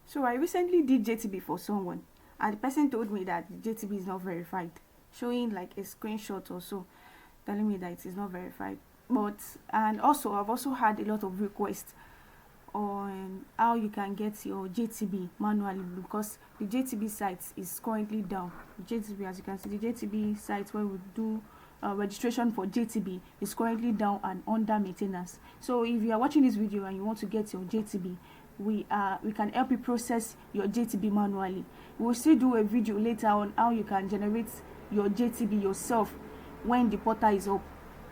So I recently did JTB for someone, and the person told me that the JTB is not verified, showing like a screenshot or so, telling me that it is not verified. But and also I've also had a lot of requests on how you can get your JTB manually, because the JTB site is currently down. The JTB, as you can see, the JTB site where we do registration for JTB is currently down and under maintenance. So if you are watching this video and you want to get your JTB, we can help you process your JTB manually. We'll still do a video later on how you can generate your JTB yourself when the portal is up.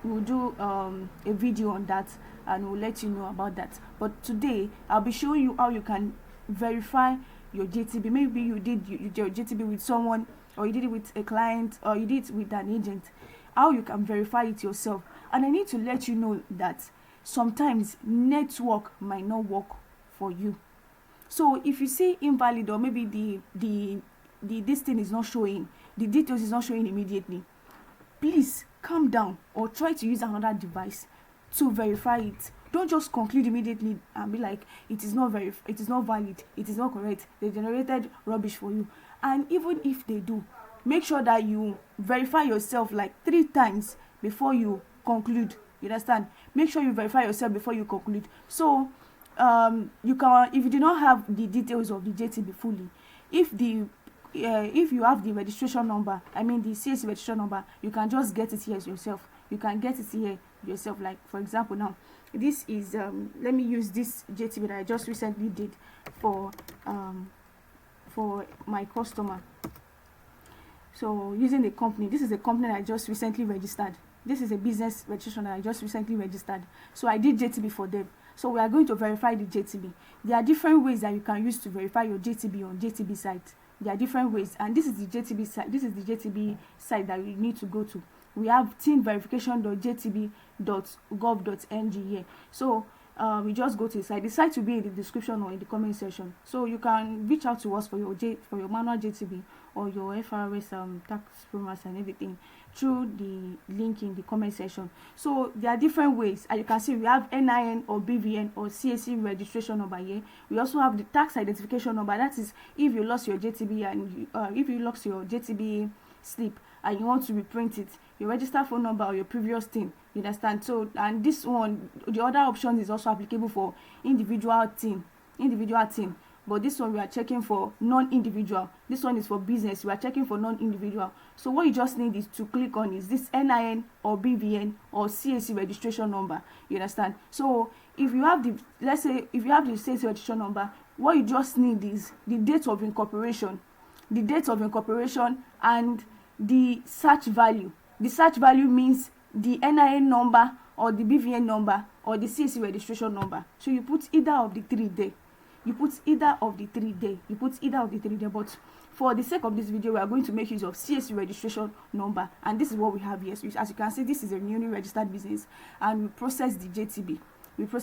We'll do a video on that, and we'll let you know about that. But today I'll be showing you how you can verify your JTB. Maybe you did your JTB with someone, or you did it with a client, or you did it with an agent. How you can verify it yourself. And I need to let you know that sometimes network might not work for you. So if you see invalid, or maybe this thing is not showing, the details is not showing immediately, please calm down or try to use another device to verify it. Don't just conclude immediately and be like, it is not valid, it is not correct, they generated rubbish for you. And even if they do, make sure that you verify yourself like 3 times before you conclude. You understand? Make sure you verify yourself before you conclude. So you can, if you do not have the details of the JTB fully, if you have the registration number, I mean the CAC registration number, you can just get it here yourself. You can get it here yourself. Like for example, now this is let me use this JTB that I just recently did for my customer. So using the company, this is a company that I just recently registered. This is a business registration that I just recently registered. So I did JTB for them. So we are going to verify the JTB. There are different ways that you can use to verify your JTB on JTB site. There are different ways, and this is the JTB site. This is the JTB site that you need to go to. We have tinverification.jtb.gov.ng here. So we just go to the site. The site will be in the description or in the comment section. So you can reach out to us for your manual JTB or your FRS tax promise and everything through the link in the comment section. So there are different ways, and you can see we have NIN or BVN or CAC registration number here. We also have the tax identification number. That is if you lost your JTB and if you lost your JTB slip and you want to reprint it, your registered phone number or your previous TIN. You understand? So, and this one, the other option is also applicable for individual TIN. But this one we are checking for non-individual. This one is for business. We are checking for non-individual. So what you just need is to click on is this NIN or BVN or CAC registration number. You understand? So if you have the, let's say if you have the CAC registration number, what you just need is the date of incorporation, and the search value. The search value means the NIN number or the BVN number or the CAC registration number. So you put either of the 3 there. But for the sake of this video, we are going to make use of CAC registration number, and this is what we have here. So as you can see, this is a newly registered business, and we process the JTB. For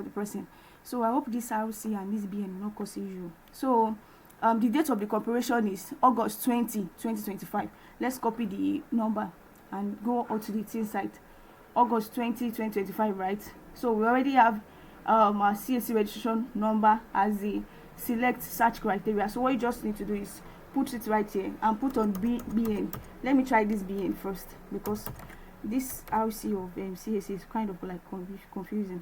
the person. So I hope this RC and this BN will not cause issue. So the date of the corporation is August 20, 2025. Let's copy the number and go out to the TIN site. August 20, 2025, right? So we already have our CAC registration number as the select search criteria. So what you just need to do is put it right here and put on BN. Let me try this BN first, because this RC of CAC is kind of like confusing.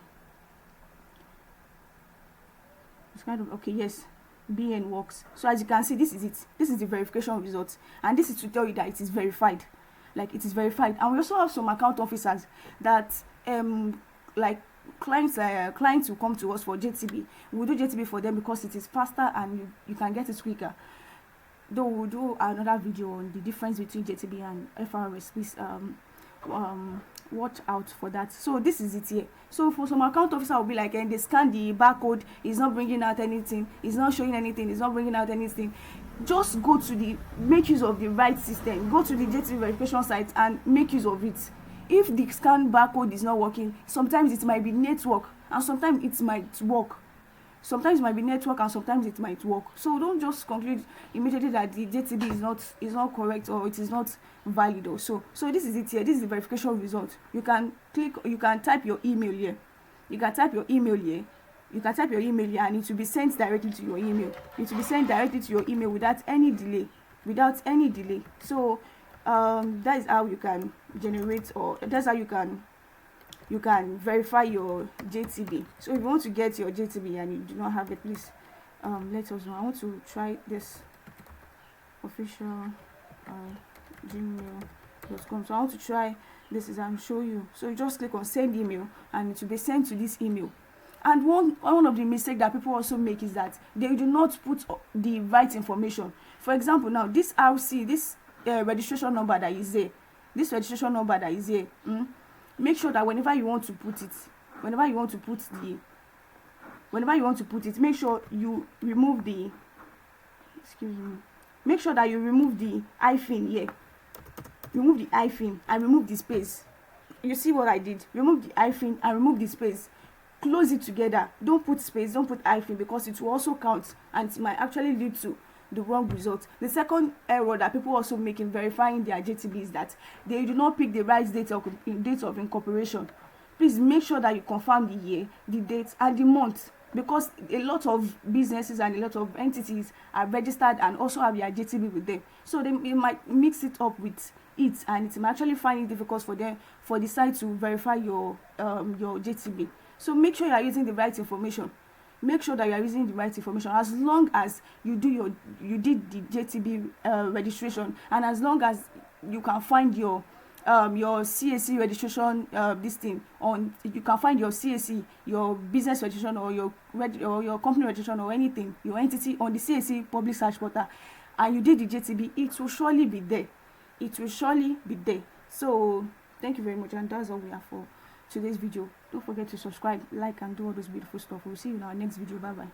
It's kind of okay. Yes, BN works. So as you can see, this is it. This is the verification results, and this is to tell you that it is verified. Like it is verified. And we also have some account officers that like clients will come to us for JTB. We'll do JTB for them because it is faster and you can get it quicker. Though we'll do another video on the difference between JTB and FRS. Please watch out for that. So this is it here. So for some account officer will be like, and they scan the barcode, it's not bringing out anything, it's not showing anything, it's not bringing out anything. Just go to make use of the right system. Go to the JTB verification site and make use of it. If the scan barcode is not working, sometimes it might be network and sometimes it might work. Sometimes it might be network and sometimes it might work. So don't just conclude immediately that the JTB is not correct or it is not valid also. So this is it here. This is the verification result. You can type your email here. You can type your email here and it will be sent directly to your email. It will be sent directly to your email without any delay. So that is how you can generate, or that's how you can verify your JTB. So if you want to get your JTB and you do not have it, please let us know. I want to try this official gmail.com. So I want to try this and show you. So you just click on send email and it will be sent to this email. And one of the mistakes that people also make is that they do not put the right information. For example, now this RC, this registration number that is there, make sure that whenever you want to put it, make sure you remove the, make sure that you remove the hyphen here. Remove the hyphen and remove the space. You see what I did? Remove the hyphen and remove the space. Close it together. Don't put space, don't put hyphen, because it will also count and it might actually lead to the wrong result. The second error that people also make in verifying their JTB is that they do not pick the right date of incorporation. Please make sure that you confirm the year, the date, and the month, because a lot of businesses and a lot of entities are registered and also have their JTB with them. So they might mix it up with it, and it might actually find it difficult for the site to verify your JTB. So make sure you are using the right information. As long as you did the JTB registration, and as long as you can find your CAC registration, this thing on, you can find your CAC, your business registration, or your company registration, or anything, your entity on the CAC public search portal, and you did the JTB, it will surely be there. So thank you very much, and that's all we have for today's video. Don't forget to subscribe, like, and do all those beautiful stuff. We'll see you in our next video. Bye bye.